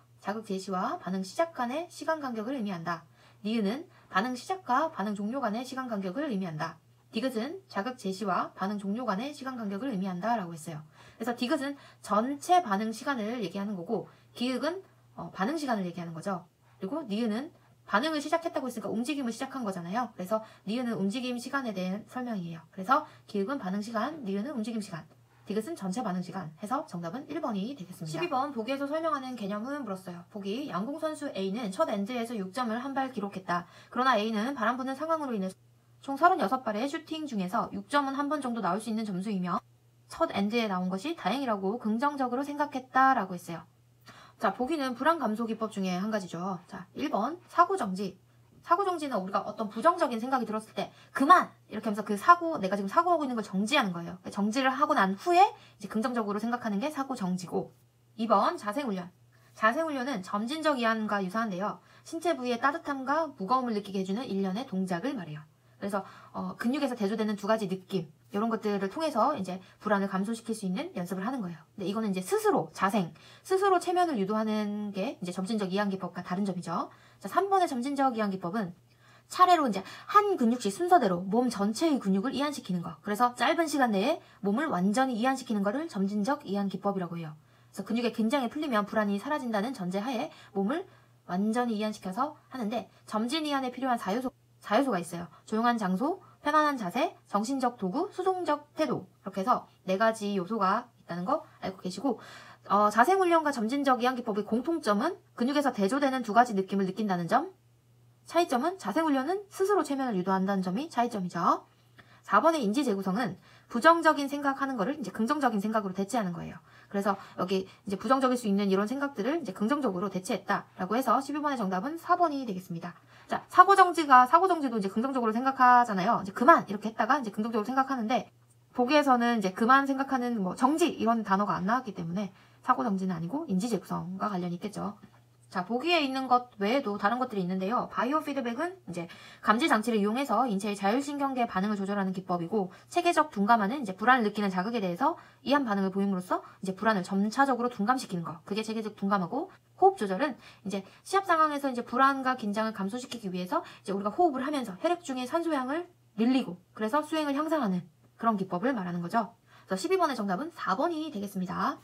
반응 시작 간의 시간 간격을 의미한다. 니은은 반응 시작과 반응 종료 간의 시간 간격을 의미한다. 디귿은 자극 제시와 반응 종료 간의 시간 간격을 의미한다 라고 했어요. 그래서 디귿은 전체 반응 시간을 얘기하는 거고 기읍은 반응 시간을 얘기하는 거죠. 그리고 니은은 반응을 시작했다고 했으니까 움직임을 시작한 거잖아요. 그래서 니은은 움직임 시간에 대한 설명이에요. 그래서 기읍은 반응 시간, 니은은 움직임 시간. 디귿은 전체 반응 시간 해서 정답은 1번이 되겠습니다. 12번 보기에서 설명하는 개념은 물었어요. 보기 양궁선수 A는 첫 엔드에서 6점을 한 발 기록했다. 그러나 A는 바람 부는 상황으로 인해서 총 36발의 슈팅 중에서 6점은 한 번 정도 나올 수 있는 점수이며 첫 엔드에 나온 것이 다행이라고 긍정적으로 생각했다라고 했어요. 자, 보기는 불안 감소 기법 중에 한 가지죠. 자, 1번 사고정지. 사고정지는 우리가 어떤 부정적인 생각이 들었을 때 그만! 이렇게 하면서 내가 지금 사고하고 있는 걸 정지하는 거예요. 정지를 하고 난 후에 이제 긍정적으로 생각하는 게 사고정지고 2번 자생훈련. 자생훈련은 점진적 이완과 유사한데요. 신체 부위의 따뜻함과 무거움을 느끼게 해주는 일련의 동작을 말해요. 그래서 근육에서 대조되는 두 가지 느낌. 이런 것들을 통해서 이제 불안을 감소시킬 수 있는 연습을 하는 거예요. 근데 이거는 이제 스스로, 스스로 체면을 유도하는 게 이제 점진적 이완기법과 다른 점이죠. 자, 3번의 점진적 이완기법은 차례로 이제 한 근육씩 순서대로 몸 전체의 근육을 이완시키는 거. 그래서 짧은 시간 내에 몸을 완전히 이완시키는 거를 점진적 이완기법이라고 해요. 그래서 근육에 긴장이 풀리면 불안이 사라진다는 전제하에 몸을 완전히 이완시켜서 하는데, 점진 이완에 필요한 4요소가 있어요. 조용한 장소, 편안한 자세, 정신적 도구, 수동적 태도. 이렇게 해서 4가지 요소가 있다는 거 알고 계시고, 자세훈련과 점진적 이완기법의 공통점은 근육에서 대조되는 2가지 느낌을 느낀다는 점, 차이점은 자세훈련은 스스로 체면을 유도한다는 점이 차이점이죠. 4번의 인지 재구성은 부정적인 생각하는 거를 이제 긍정적인 생각으로 대체하는 거예요. 그래서 여기 이제 부정적일 수 있는 이런 생각들을 이제 긍정적으로 대체했다라고 해서 12번의 정답은 4번이 되겠습니다. 자, 사고정지도 이제 긍정적으로 생각하잖아요. 이제 그만 이렇게 했다가 이제 긍정적으로 생각하는데, 보기에서는 이제 그만 생각하는 뭐 정지 이런 단어가 안 나왔기 때문에 사고정지는 아니고 인지재구성과 관련이 있겠죠. 자, 보기에 있는 것 외에도 다른 것들이 있는데요. 바이오 피드백은 이제 감지 장치를 이용해서 인체의 자율신경계 반응을 조절하는 기법이고, 체계적 둔감화는 이제 불안을 느끼는 자극에 대해서 이한 반응을 보임으로써 이제 불안을 점차적으로 둔감시키는 거. 그게 체계적 둔감하고, 호흡 조절은 이제 시합 상황에서 이제 불안과 긴장을 감소시키기 위해서 이제 우리가 호흡을 하면서 혈액 중에 산소량을 늘리고, 그래서 수행을 향상하는 그런 기법을 말하는 거죠. 그래서 12번의 정답은 4번이 되겠습니다.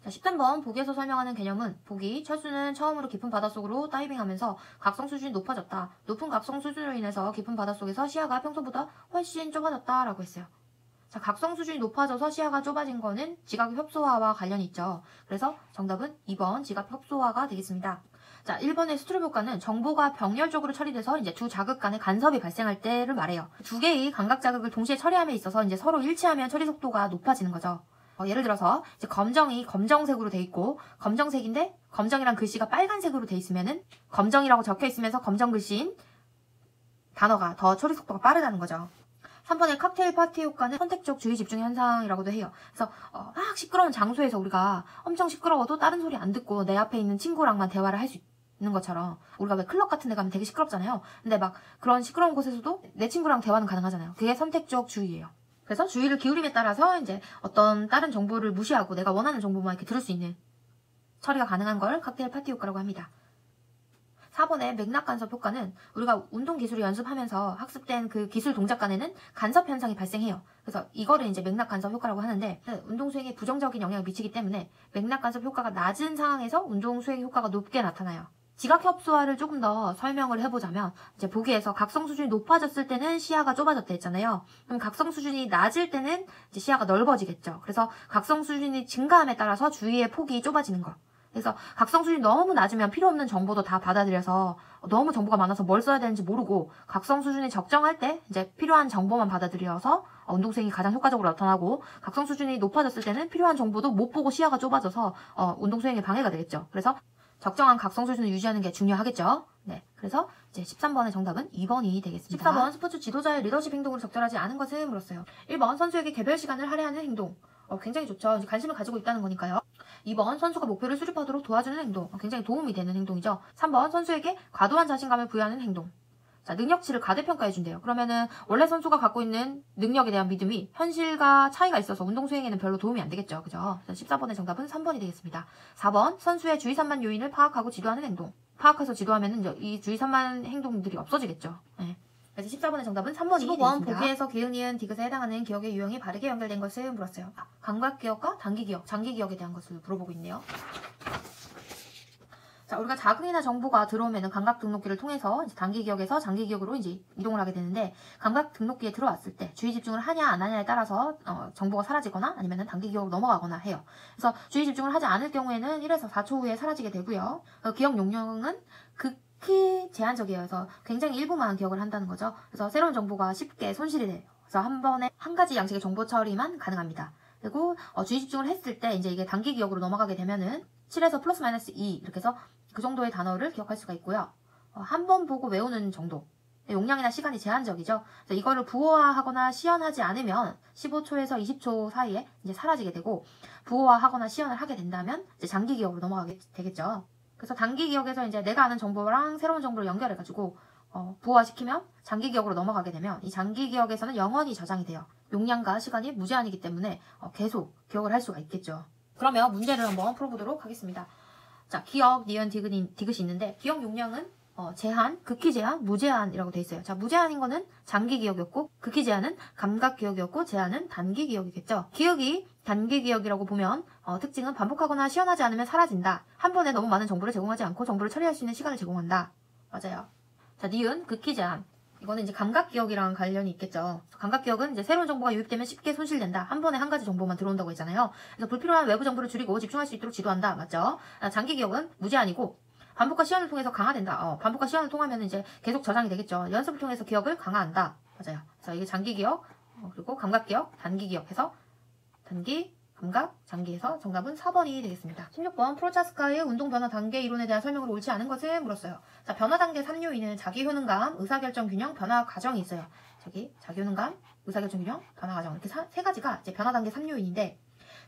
자, 13번 보기에서 설명하는 개념은, 보기, 철수는 처음으로 깊은 바닷속으로 다이빙하면서 각성 수준이 높아졌다. 높은 각성 수준으로 인해서 깊은 바닷속에서 시야가 평소보다 훨씬 좁아졌다 라고 했어요. 자, 각성 수준이 높아져서 시야가 좁아진 거는 지각 협소화와 관련이 있죠. 그래서 정답은 2번 지각 협소화가 되겠습니다. 자, 1번의 스트롭 효과는 정보가 병렬적으로 처리돼서 이제 두 자극 간의 간섭이 발생할 때를 말해요. 2개의 감각 자극을 동시에 처리함에 있어서 이제 서로 일치하면 처리 속도가 높아지는 거죠. 예를 들어서 이제 검정이 검정색으로 돼 있고, 검정색인데 검정이란 글씨가 빨간색으로 돼 있으면은 검정이라고 적혀 있으면서 검정 글씨인 단어가 더 처리 속도가 빠르다는 거죠. 3번의 칵테일 파티 효과는 선택적 주의 집중 현상이라고도 해요. 그래서 막 시끄러운 장소에서 우리가 엄청 시끄러워도 다른 소리 안 듣고 내 앞에 있는 친구랑만 대화를 할 수 있는 것처럼, 우리가 왜 클럽 같은 데 가면 되게 시끄럽잖아요. 근데 막 그런 시끄러운 곳에서도 내 친구랑 대화는 가능하잖아요. 그게 선택적 주의예요. 그래서 주의를 기울임에 따라서 이제 어떤 다른 정보를 무시하고 내가 원하는 정보만 이렇게 들을 수 있는 처리가 가능한 걸 칵테일 파티 효과라고 합니다. 4번의 맥락 간섭 효과는 우리가 운동 기술을 연습하면서 학습된 그 기술 동작 간에는 간섭 현상이 발생해요. 그래서 이거를 이제 맥락 간섭 효과라고 하는데, 운동 수행에 부정적인 영향을 미치기 때문에 맥락 간섭 효과가 낮은 상황에서 운동 수행 효과가 높게 나타나요. 지각 협소화를 조금 더 설명을 해보자면, 이제 보기에서 각성 수준이 높아졌을 때는 시야가 좁아졌다 했잖아요. 그럼 각성 수준이 낮을 때는 이제 시야가 넓어지겠죠. 그래서 각성 수준이 증가함에 따라서 주의의 폭이 좁아지는 거. 그래서 각성 수준이 너무 낮으면 필요 없는 정보도 다 받아들여서 너무 정보가 많아서 뭘 써야 되는지 모르고, 각성 수준이 적정할 때 이제 필요한 정보만 받아들여서 운동 수행이 가장 효과적으로 나타나고, 각성 수준이 높아졌을 때는 필요한 정보도 못 보고 시야가 좁아져서 운동 수행에 방해가 되겠죠. 그래서 적정한 각성 수준을 유지하는 게 중요하겠죠. 네, 그래서 이제 13번의 정답은 2번이 되겠습니다. 14번 스포츠 지도자의 리더십 행동으로 적절하지 않은 것은 물었어요. 1번 선수에게 개별 시간을 할애하는 행동. 굉장히 좋죠. 관심을 가지고 있다는 거니까요. 2번 선수가 목표를 수립하도록 도와주는 행동. 굉장히 도움이 되는 행동이죠. 3번 선수에게 과도한 자신감을 부여하는 행동. 자, 능력치를 과대평가해준대요. 그러면은 원래 선수가 갖고 있는 능력에 대한 믿음이 현실과 차이가 있어서 운동 수행에는 별로 도움이 안 되겠죠. 그죠? 14번의 정답은 3번이 되겠습니다. 4번 선수의 주의 산만 요인을 파악하고 지도하는 행동. 파악해서 지도하면은 이 주의 산만 행동들이 없어지겠죠. 네. 그래서 14번의 정답은 3번이 15번 되겠습니다. 보기에서 기은, 이은, 디귿에 해당하는 기억의 유형이 바르게 연결된 것을 물었어요. 감각기억과 단기기억, 장기기억에 대한 것을 물어보고 있네요. 자, 우리가 자극이나 정보가 들어오면은 감각 등록기를 통해서 이제 단기 기억에서 장기 기억으로 이제 이동을 하게 되는데, 감각 등록기에 들어왔을 때 주의 집중을 하냐 안 하냐에 따라서 정보가 사라지거나 아니면은 단기 기억으로 넘어가거나 해요. 그래서 주의 집중을 하지 않을 경우에는 1에서 4초 후에 사라지게 되고요. 기억 용량은 극히 제한적이에요. 그래서 굉장히 일부만 기억을 한다는 거죠. 그래서 새로운 정보가 쉽게 손실이 돼요. 그래서 한 번에 한 가지 양식의 정보 처리만 가능합니다. 그리고 주의 집중을 했을 때 이제 이게 단기 기억으로 넘어가게 되면은 7에서 플러스 마이너스 2 이렇게 해서 그 정도의 단어를 기억할 수가 있고요. 한 번 보고 외우는 정도. 용량이나 시간이 제한적이죠. 그래서 이거를 부호화하거나 시연하지 않으면 15초에서 20초 사이에 이제 사라지게 되고, 부호화하거나 시연을 하게 된다면 이제 장기 기억으로 넘어가게 되겠죠. 그래서 단기 기억에서 이제 내가 아는 정보랑 새로운 정보를 연결해가지고 부호화시키면 장기 기억으로 넘어가게 되면 이 장기 기억에서는 영원히 저장이 돼요. 용량과 시간이 무제한이기 때문에 계속 기억을 할 수가 있겠죠. 그러면 문제를 한번 풀어보도록 하겠습니다. 자, 기억, 니은, 디귿이 있는데 기억 용량은 제한, 극히 제한, 무제한이라고 돼 있어요. 자, 무제한인 거는 장기 기억이었고 극히 제한은 감각 기억이었고 제한은 단기 기억이겠죠. 기억이 단기 기억이라고 보면 특징은 반복하거나 시연하지 않으면 사라진다. 한 번에 너무 많은 정보를 제공하지 않고 정보를 처리할 수 있는 시간을 제공한다. 맞아요. 자, 니은, 극히 제한. 이거는 이제 감각 기억이랑 관련이 있겠죠. 감각 기억은 이제 새로운 정보가 유입되면 쉽게 손실된다. 한 번에 한 가지 정보만 들어온다고 했잖아요. 그래서 불필요한 외부 정보를 줄이고 집중할 수 있도록 지도한다. 맞죠? 장기 기억은 무제한이고 반복과 시연을 통해서 강화된다. 반복과 시연을 통하면 이제 계속 저장이 되겠죠. 연습을 통해서 기억을 강화한다. 맞아요. 그래서 이게 장기 기억, 그리고 감각 기억, 단기 기억 해서 단기, 감각, 장기에서 정답은 4번이 되겠습니다. 16번 프로차스카의 운동 변화 단계 이론에 대한 설명으로 옳지 않은 것을 물었어요. 자, 변화 단계 3요인은 자기 효능감, 의사결정 균형, 변화 과정이 있어요. 자기 효능감, 의사결정 균형, 변화 과정 이렇게 세 가지가 이제 변화 단계 3요인인데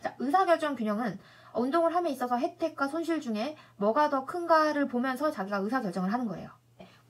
자, 의사결정 균형은 운동을 함에 있어서 혜택과 손실 중에 뭐가 더 큰가를 보면서 자기가 의사결정을 하는 거예요.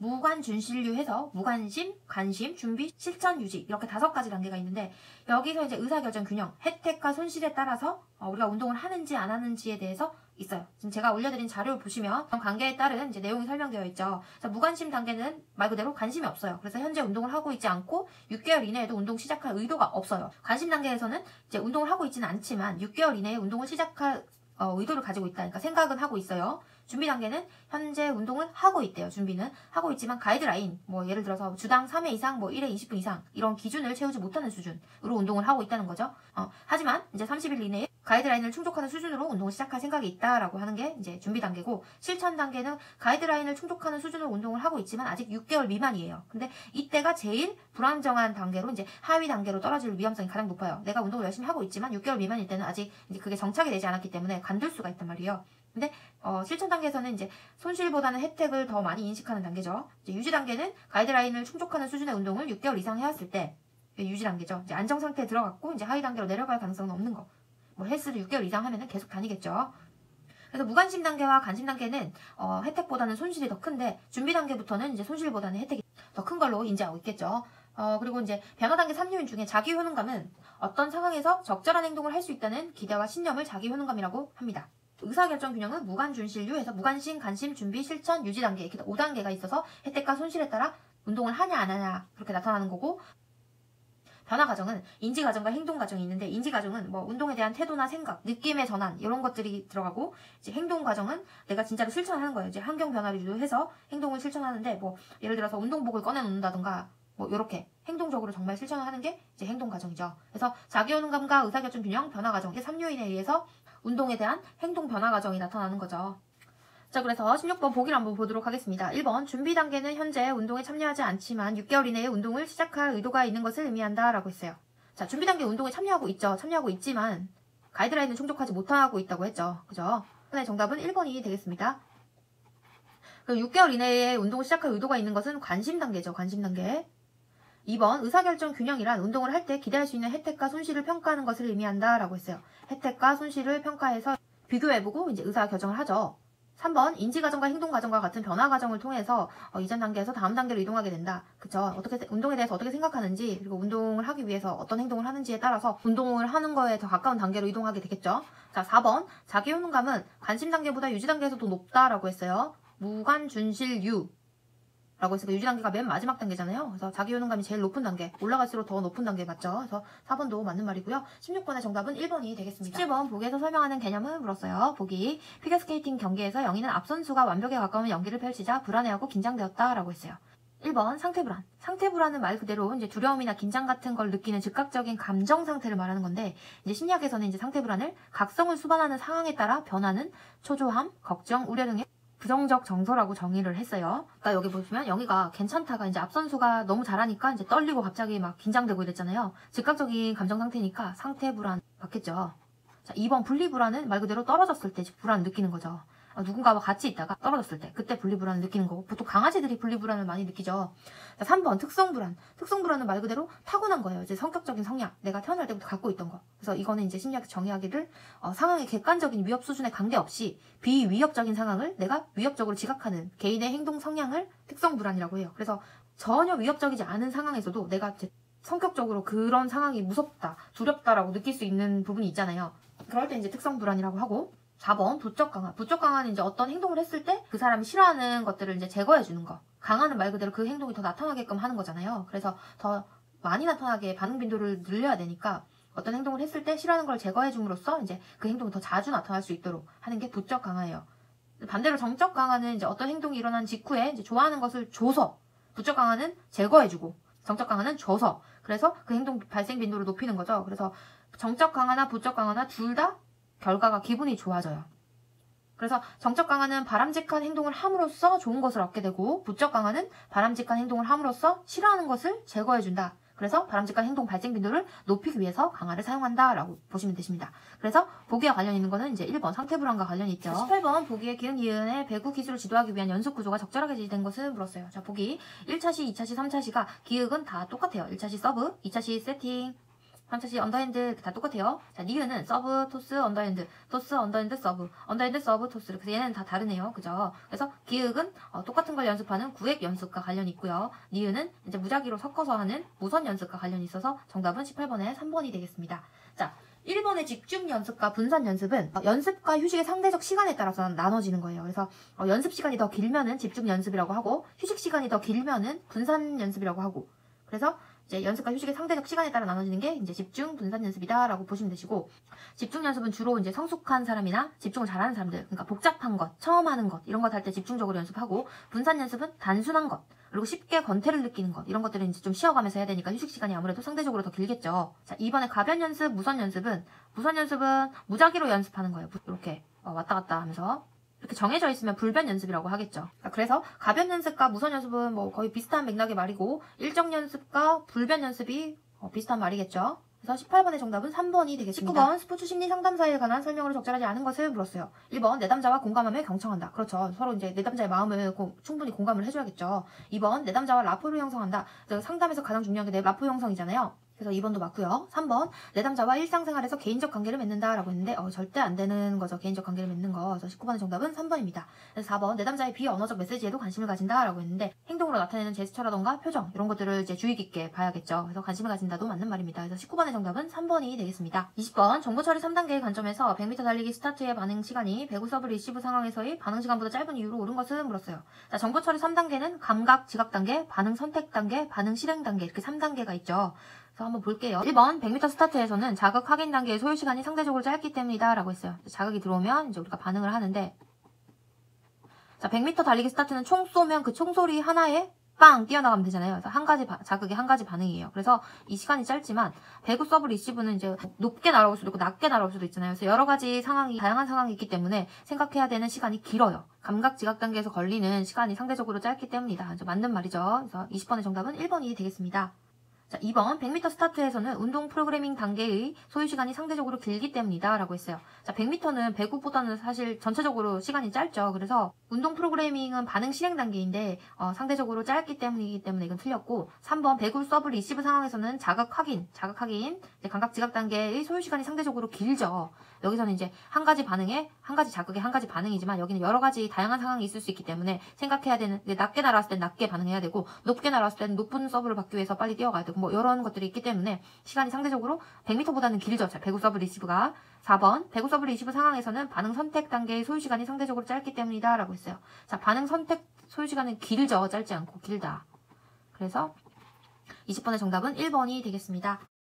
무관준실류 해서 무관심, 관심, 준비, 실천, 유지 이렇게 5가지 단계가 있는데 여기서 이제 의사결정 균형, 혜택과 손실에 따라서 우리가 운동을 하는지 안 하는지에 대해서 있어요. 지금 제가 올려드린 자료를 보시면 그런 관계에 따른 이제 내용이 설명되어 있죠. 무관심 단계는 말 그대로 관심이 없어요. 그래서 현재 운동을 하고 있지 않고 6개월 이내에도 운동 시작할 의도가 없어요. 관심 단계에서는 이제 운동을 하고 있지는 않지만 6개월 이내에 운동을 시작할 의도를 가지고 있다. 그러니까 생각은 하고 있어요. 준비 단계는 현재 운동을 하고 있대요. 준비는 하고 있지만 가이드라인 예를 들어서 주당 3회 이상 1회 20분 이상 이런 기준을 채우지 못하는 수준으로 운동을 하고 있다는 거죠. 하지만 이제 30일 이내에 가이드라인을 충족하는 수준으로 운동을 시작할 생각이 있다라고 하는 게 이제 준비 단계고 실천 단계는 가이드라인을 충족하는 수준으로 운동을 하고 있지만 아직 6개월 미만이에요. 근데 이때가 제일 불안정한 단계로 이제 하위 단계로 떨어질 위험성이 가장 높아요. 내가 운동을 열심히 하고 있지만 6개월 미만일 때는 아직 이제 그게 정착이 되지 않았기 때문에 관둘 수가 있단 말이에요. 근데 실천 단계에서는 이제 손실보다는 혜택을 더 많이 인식하는 단계죠. 이제 유지 단계는 가이드라인을 충족하는 수준의 운동을 6개월 이상 해왔을 때 유지 단계죠. 이제 안정 상태에 들어갔고 이제 하위 단계로 내려갈 가능성은 없는 거. 헬스를 6개월 이상 하면은 계속 다니겠죠. 그래서 무관심 단계와 관심 단계는 혜택보다는 손실이 더 큰데 준비 단계부터는 이제 손실보다는 혜택이 더 큰 걸로 인지하고 있겠죠. 그리고 이제 변화 단계 3요인 중에 자기 효능감은 어떤 상황에서 적절한 행동을 할 수 있다는 기대와 신념을 자기 효능감이라고 합니다. 의사결정 균형은 무관준실류에서 무관심, 관심, 준비, 실천, 유지 단계 이렇게 5단계가 있어서 혜택과 손실에 따라 운동을 하냐 안 하냐 그렇게 나타나는 거고 변화 과정은 인지 과정과 행동 과정이 있는데 인지 과정은 운동에 대한 태도나 생각, 느낌의 전환 이런 것들이 들어가고 이제 행동 과정은 내가 진짜로 실천하는 거예요. 이제 환경 변화를 유도해서 행동을 실천하는데 예를 들어서 운동복을 꺼내 놓는다든가 이렇게 행동적으로 정말 실천을 하는 게 이제 행동 과정이죠. 그래서 자기 효능감과 의사결정 균형, 변화 과정 이게 3요인에 의해서 운동에 대한 행동 변화 과정이 나타나는 거죠. 자, 그래서 16번 보기를 한번 보도록 하겠습니다. 1번 준비 단계는 현재 운동에 참여하지 않지만 6개월 이내에 운동을 시작할 의도가 있는 것을 의미한다 라고 했어요. 자, 준비 단계 운동에 참여하고 있죠. 참여하고 있지만 가이드라인을 충족하지 못하고 있다고 했죠. 그죠? 네, 정답은 1번이 되겠습니다. 그럼 6개월 이내에 운동을 시작할 의도가 있는 것은 관심 단계죠. 관심 단계. 2번 의사결정 균형이란 운동을 할 때 기대할 수 있는 혜택과 손실을 평가하는 것을 의미한다 라고 했어요. 혜택과 손실을 평가해서 비교해보고 이제 의사결정을 하죠. 3번 인지과정과 행동과정과 같은 변화과정을 통해서 이전 단계에서 다음 단계로 이동하게 된다. 그쵸? 운동에 대해서 어떻게 생각하는지 그리고 운동을 하기 위해서 어떤 행동을 하는지에 따라서 운동을 하는 거에 더 가까운 단계로 이동하게 되겠죠. 자, 4번 자기 효능감은 관심 단계보다 유지 단계에서도 높다라고 했어요. 무관준실유 라고 했으니까 유지 단계가 맨 마지막 단계잖아요. 그래서 자기 효능감이 제일 높은 단계, 올라갈수록 더 높은 단계 맞죠? 그래서 4번도 맞는 말이고요. 16번의 정답은 1번이 되겠습니다. 17번 보기에서 설명하는 개념을 물었어요. 보기 피겨스케이팅 경기에서 영희는 앞선수가 완벽에 가까운 연기를 펼치자 불안해하고 긴장되었다 라고 했어요. 1번 상태불안. 상태불안은 말 그대로 이제 두려움이나 긴장 같은 걸 느끼는 즉각적인 감정 상태를 말하는 건데 이제 심리학에서는 이제 상태불안을 각성을 수반하는 상황에 따라 변하는 초조함, 걱정, 우려 등의 부정적 정서라고 정의를 했어요. 그러니까 여기 보시면 영희가 괜찮다가 이제 앞선수가 너무 잘하니까 이제 떨리고 갑자기 막 긴장되고 이랬잖아요. 즉각적인 감정 상태니까 상태 불안 맞겠죠. 자, 2번 분리불안은 말 그대로 떨어졌을 때 불안 느끼는 거죠. 누군가와 같이 있다가 떨어졌을 때 그때 분리불안을 느끼는 거고 보통 강아지들이 분리불안을 많이 느끼죠. 자, 3번 특성불안. 특성불안은 말 그대로 타고난 거예요. 이제 성격적인 성향 내가 태어날 때부터 갖고 있던 거. 그래서 이거는 이제 심리학 정의하기를 상황의 객관적인 위협 수준에 관계없이 비위협적인 상황을 내가 위협적으로 지각하는 개인의 행동 성향을 특성불안이라고 해요. 그래서 전혀 위협적이지 않은 상황에서도 내가 이제 성격적으로 그런 상황이 무섭다, 두렵다라고 느낄 수 있는 부분이 있잖아요. 그럴 때 이제 특성 불안이라고 하고, 4번 부적 강화. 부적 강화는 이제 어떤 행동을 했을 때 그 사람이 싫어하는 것들을 이제 제거해 주는 거. 강화는 말 그대로 그 행동이 더 나타나게끔 하는 거잖아요. 그래서 더 많이 나타나게 반응 빈도를 늘려야 되니까 어떤 행동을 했을 때 싫어하는 걸 제거해 줌으로써 이제 그 행동이 더 자주 나타날 수 있도록 하는 게 부적 강화예요. 반대로 정적 강화는 이제 어떤 행동이 일어난 직후에 이제 좋아하는 것을 줘서, 부적 강화는 제거해주고 정적 강화는 줘서, 그래서 그 행동 발생 빈도를 높이는 거죠. 그래서 정적 강화나 부적 강화나 둘 다 결과가 기분이 좋아져요. 그래서 정적 강화는 바람직한 행동을 함으로써 좋은 것을 얻게 되고, 부적 강화는 바람직한 행동을 함으로써 싫어하는 것을 제거해준다. 그래서 바람직한 행동 발생 빈도를 높이기 위해서 강화를 사용한다라고 보시면 되십니다. 그래서 보기와 관련 있는 거는 이제 1번 상태 불안과 관련이 있죠. 18번 보기의 기은 이은의 배구 기술을 지도하기 위한 연습 구조가 적절하게 제시된 것은 물었어요. 자, 보기 1차시, 2차시, 3차시가 기획은 다 똑같아요. 1차시 서브, 2차시 세팅, 3차시 언더핸드 다 똑같아요. 자, 니은은 서브, 토스, 언더핸드, 토스, 언더핸드, 서브, 언더핸드, 서브, 토스. 그래서 얘는 다 다르네요. 그죠? 그래서 기획은 똑같은 걸 연습하는 구획 연습과 관련이 있고요. 니은은 이제 무작위로 섞어서 하는 무선 연습과 관련이 있어서 정답은 18번에 3번이 되겠습니다. 자, 1번의 집중 연습과 분산 연습은 연습과 휴식의 상대적 시간에 따라서 나눠지는 거예요. 그래서 연습 시간이 더 길면은 집중 연습이라고 하고, 휴식 시간이 더 길면은 분산 연습이라고 하고, 그래서 이제 연습과 휴식의 상대적 시간에 따라 나눠지는 게 이제 집중, 분산 연습이다라고 보시면 되시고, 집중 연습은 주로 이제 성숙한 사람이나 집중을 잘하는 사람들, 그러니까 복잡한 것, 처음 하는 것, 이런 것 할 때 집중적으로 연습하고, 분산 연습은 단순한 것, 그리고 쉽게 권태를 느끼는 것, 이런 것들은 이제 좀 쉬어가면서 해야 되니까 휴식 시간이 아무래도 상대적으로 더 길겠죠. 자, 이번에 가변 연습, 무선 연습은 무작위로 연습하는 거예요. 이렇게 왔다 갔다 하면서. 이렇게 정해져 있으면 불변 연습이라고 하겠죠. 그래서 가변 연습과 무선 연습은 뭐 거의 비슷한 맥락의 말이고, 일정 연습과 불변 연습이 비슷한 말이겠죠. 그래서 18번의 정답은 3번이 되겠습니다. 19번 스포츠 심리 상담사에 관한 설명으로 적절하지 않은 것을 물었어요. 1번 내담자와 공감하며 경청한다. 그렇죠. 서로 이제 내담자의 마음을 충분히 공감을 해줘야겠죠. 2번 내담자와 라포를 형성한다. 상담에서 가장 중요한 게 라포 형성이잖아요. 그래서 2번도 맞고요. 3번 내담자와 일상생활에서 개인적 관계를 맺는다라고 했는데 절대 안 되는 거죠. 개인적 관계를 맺는 거. 그래서 19번의 정답은 3번입니다. 그래서 4번 내담자의 비언어적 메시지에도 관심을 가진다라고 했는데, 행동으로 나타내는 제스처라던가 표정, 이런 것들을 이제 주의 깊게 봐야겠죠. 그래서 관심을 가진다도 맞는 말입니다. 그래서 19번의 정답은 3번이 되겠습니다. 20번 정보 처리 3단계의 관점에서 100m 달리기 스타트의 반응 시간이 배구 서브 리시브 상황에서의 반응 시간보다 짧은 이유로 옳은 것은 물었어요. 자, 정보 처리 3단계는 감각 지각 단계, 반응 선택 단계, 반응 실행 단계, 이렇게 3단계가 있죠. 한번 볼게요. 1번 100m 스타트에서는 자극 확인 단계의 소요 시간이 상대적으로 짧기 때문이다 라고 했어요. 자극이 들어오면 이제 우리가 반응을 하는데, 자, 100m 달리기 스타트는 총 쏘면 그 총소리 하나에 빵 뛰어나가면 되잖아요. 그래서 한 가지 자극이 한 가지 반응이에요. 그래서 이 시간이 짧지만 배구 서브 리시브는 이제 높게 날아올 수도 있고 낮게 날아올 수도 있잖아요. 그래서 여러 가지 다양한 상황이 있기 때문에 생각해야 되는 시간이 길어요. 감각 지각 단계에서 걸리는 시간이 상대적으로 짧기 때문이다. 맞는 말이죠. 그래서 20번의 정답은 1번이 되겠습니다. 자, 2번 100m 스타트에서는 운동 프로그래밍 단계의 소요 시간이 상대적으로 길기 때문이다 라고 했어요. 자, 100m는 배구보다는 사실 전체적으로 시간이 짧죠. 그래서 운동 프로그래밍은 반응 실행 단계인데 상대적으로 짧기 때문이기 때문에 이건 틀렸고, 3번 배구 서브 리시브 상황에서는 자극 확인, 이제 감각 지각 단계의 소요 시간이 상대적으로 길죠. 여기서는 이제 한 가지 반응에 한 가지 자극에 한 가지 반응이지만, 여기는 여러 가지 다양한 상황이 있을 수 있기 때문에 생각해야 되는, 낮게 날아왔을 땐 낮게 반응해야 되고, 높게 날아왔을 때는 높은 서브를 받기 위해서 빨리 뛰어가야 되고, 뭐 이런 것들이 있기 때문에 시간이 상대적으로 100m보다는 길죠. 자, 배구 서브 리시브가. 4번 배구 서브 리시브 상황에서는 반응 선택 단계의 소요 시간이 상대적으로 짧기 때문이다 라고 했어요. 자, 반응 선택 소요 시간은 길죠. 짧지 않고 길다. 그래서 20번의 정답은 1번이 되겠습니다.